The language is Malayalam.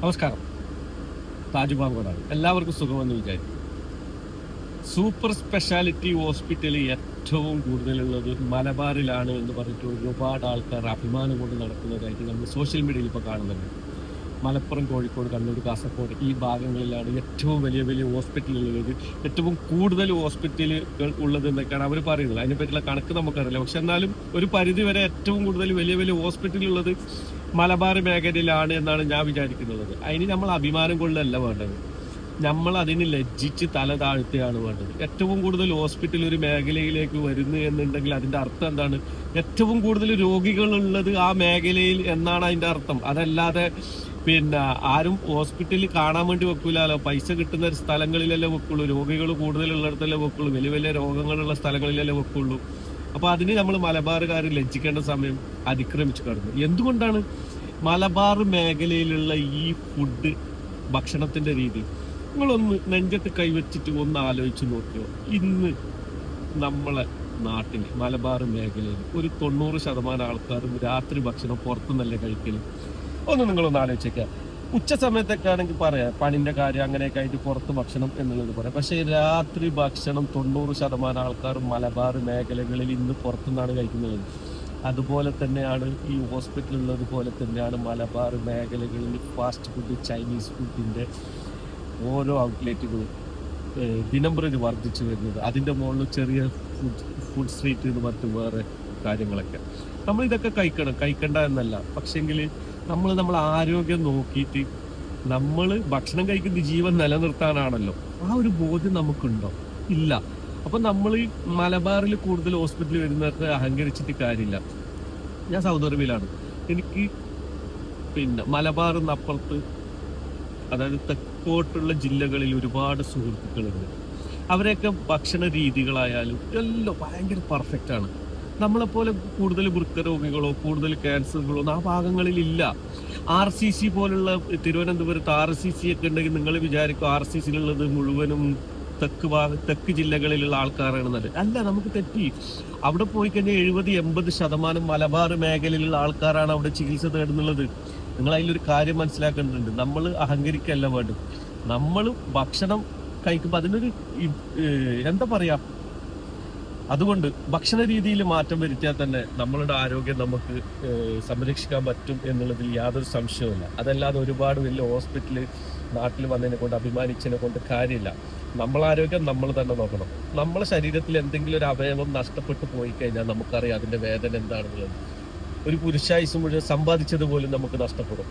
നമസ്കാരം. താജ് ബാങ്കോടാണ്. എല്ലാവർക്കും സുഖമെന്ന് വിചാരിക്കും. സൂപ്പർ സ്പെഷ്യാലിറ്റി ഹോസ്പിറ്റൽ ഏറ്റവും കൂടുതലുള്ളത് മലബാറിലാണ് എന്ന് പറഞ്ഞിട്ട് ഒരുപാട് ആൾക്കാർ അഭിമാനം കൊണ്ട് നടക്കുന്നതായിട്ട് നമ്മൾ സോഷ്യൽ മീഡിയയിൽ ഇപ്പോൾ കാണുന്നുണ്ട്. മലപ്പുറം, കോഴിക്കോട്, കണ്ണൂർ, കാസർഗോഡ് ഈ ഭാഗങ്ങളിലാണ് ഏറ്റവും വലിയ വലിയ ഹോസ്പിറ്റലുള്ളത്, ഏറ്റവും കൂടുതൽ ഹോസ്പിറ്റലുകൾ ഉള്ളത് എന്നൊക്കെയാണ് അവർ പറയുന്നത്. അതിനെപ്പറ്റിയുള്ള കണക്ക് നമുക്കറിയില്ല. പക്ഷെ എന്നാലും ഒരു പരിധി വരെ ഏറ്റവും കൂടുതൽ വലിയ വലിയ ഹോസ്പിറ്റലുള്ളത് മലബാർ മേഖലയിലാണ് എന്നാണ് ഞാൻ വിചാരിക്കുന്നത്. അതിന് നമ്മൾ അഭിമാനം കൊള്ളല്ല വേണ്ടത്, നമ്മൾ അതിന് ലജ്ജിച്ച് തല താഴ്ത്തുകയാണ് വേണ്ടത്. ഏറ്റവും കൂടുതൽ ഹോസ്പിറ്റൽ ഒരു മേഖലയിലേക്ക് വരുന്നു എന്നുണ്ടെങ്കിൽ അതിന്റെ അർത്ഥം എന്താണ്? ഏറ്റവും കൂടുതൽ രോഗികളുള്ളത് ആ മേഖലയിൽ എന്നാണ് അതിന്റെ അർത്ഥം. അതല്ലാതെ ആരും ഹോസ്പിറ്റലിൽ കാണാൻ വേണ്ടി വെക്കൂലോ. പൈസ കിട്ടുന്ന സ്ഥലങ്ങളിലല്ലേ വെക്കുള്ളൂ, രോഗികൾ കൂടുതലുള്ളിടത്തല്ലേ വെക്കുള്ളൂ, വലിയ വലിയ രോഗങ്ങളുള്ള സ്ഥലങ്ങളിലല്ലേ വെക്കുള്ളൂ. അപ്പൊ അതിന് നമ്മൾ മലബാറുകാർ ലജ്ജിക്കേണ്ട സമയം അതിക്രമിച്ചു കടന്നു. എന്തുകൊണ്ടാണ് മലബാർ മേഖലയിലുള്ള ഈ ഫുഡ് ഭക്ഷണത്തിന്റെ രീതി? നിങ്ങളൊന്ന് നെഞ്ചത്ത് കൈവച്ചിട്ട് ഒന്ന് ആലോചിച്ച് നോക്കിയോ. ഇന്ന് നമ്മളെ നാട്ടിൽ മലബാർ മേഖലയിൽ ഒരു 90% ആൾക്കാരും രാത്രി ഭക്ഷണം പുറത്തുനിന്നല്ലേ കഴിക്കല്. ഒന്ന് നിങ്ങളൊന്ന് ആലോചിച്ചേക്കാം. ഉച്ച സമയത്തൊക്കെ ആണെങ്കിൽ പറയാം പണിന്റെ കാര്യം അങ്ങനെയൊക്കെ ആയിട്ട് പുറത്ത് ഭക്ഷണം എന്നുള്ളത് പറയാം. പക്ഷേ രാത്രി ഭക്ഷണം 90% ആൾക്കാരും മലബാർ മേഖലകളിൽ ഇന്ന് പുറത്തുനിന്നാണ് കഴിക്കുന്നത്. അതുപോലെ തന്നെയാണ് ഈ ഹോസ്പിറ്റലുള്ളത് പോലെ തന്നെയാണ് മലബാർ മേഖലകളിൽ ഫാസ്റ്റ് ഫുഡ്, ചൈനീസ് ഫുഡിന്റെ ഓരോ ഔട്ട്ലെറ്റുകളും ദിനം പ്രതി വർദ്ധിച്ചു വരുന്നത്. അതിൻ്റെ മുകളിൽ ചെറിയ ഫുഡ് സ്ട്രീറ്റ് എന്ന് പറഞ്ഞിട്ട് വേറെ കാര്യങ്ങളൊക്കെ. നമ്മൾ ഇതൊക്കെ കഴിക്കണ്ട എന്നല്ല, പക്ഷെങ്കിൽ നമ്മൾ ആരോഗ്യം നോക്കിയിട്ട് നമ്മൾ ഭക്ഷണം കഴിക്കുന്ന ജീവൻ നിലനിർത്താനാണല്ലോ. ആ ഒരു ബോധ്യം നമുക്കുണ്ടോ? ഇല്ല. അപ്പൊ നമ്മൾ ഈ മലബാറിൽ കൂടുതൽ ഹോസ്പിറ്റലിൽ വരുന്നവർക്ക് അഹങ്കരിച്ചിട്ട് കാര്യമില്ല. ഞാൻ സൗദി അറേബ്യയിലാണ്. എനിക്ക് മലബാറിനപ്പുറത്ത്, അതായത് തെക്കോട്ടുള്ള ജില്ലകളിൽ ഒരുപാട് സുഹൃത്തുക്കളുണ്ട്. അവരെയൊക്കെ ഭക്ഷണ രീതികളായാലും എല്ലാം ഭയങ്കര പെർഫെക്റ്റ് ആണ്. നമ്മളെപ്പോലെ കൂടുതൽ വൃക്ക രോഗികളോ കൂടുതൽ ക്യാൻസറുകളോ ആ ഭാഗങ്ങളിൽ ഇല്ല. RCC പോലുള്ള തിരുവനന്തപുരത്ത് RCC ഒക്കെ ഉണ്ടെങ്കിൽ നിങ്ങൾ വിചാരിക്കും RCCയിലുള്ളത് മുഴുവനും തെക്ക് ജില്ലകളിലുള്ള ആൾക്കാരാണെന്നത്. അല്ല, നമുക്ക് തെറ്റി. അവിടെ പോയി കഴിഞ്ഞാൽ 70-80% മലബാർ മേഖലയിലുള്ള ആൾക്കാരാണ് അവിടെ ചികിത്സ തേടുന്നുള്ളത്. നിങ്ങൾ അതിലൊരു കാര്യം മനസ്സിലാക്കേണ്ടതുണ്ട്. നമ്മൾ അഹങ്കരിക്കല്ല വേണ്ടത്. നമ്മൾ ഭക്ഷണം കഴിക്കുമ്പോൾ അതിനൊരു എന്താ പറയാ, അതുകൊണ്ട് ഭക്ഷണ രീതിയിൽ മാറ്റം വരുത്തിയാൽ തന്നെ നമ്മളുടെ ആരോഗ്യം നമുക്ക് സംരക്ഷിക്കാൻ പറ്റും എന്നുള്ളതിൽ യാതൊരു സംശയവുമില്ല. അതല്ലാതെ ഒരുപാട് വലിയ ഹോസ്പിറ്റല് നാട്ടിൽ വന്നതിനെ കൊണ്ട് അഭിമാനിച്ചതിനെ കൊണ്ട് കാര്യമില്ല. നമ്മളെ ആരോഗ്യം നമ്മൾ തന്നെ നോക്കണം. നമ്മളെ ശരീരത്തിൽ എന്തെങ്കിലും ഒരു അവയവം നഷ്ടപ്പെട്ടു പോയി കഴിഞ്ഞാൽ നമുക്കറിയാം അതിന്റെ വേദന എന്താണെന്നുള്ളത്. ഒരു പുരുഷായുസ് മുഴുവൻ സമ്പാദിച്ചത് പോലും നമുക്ക് നഷ്ടപ്പെടും.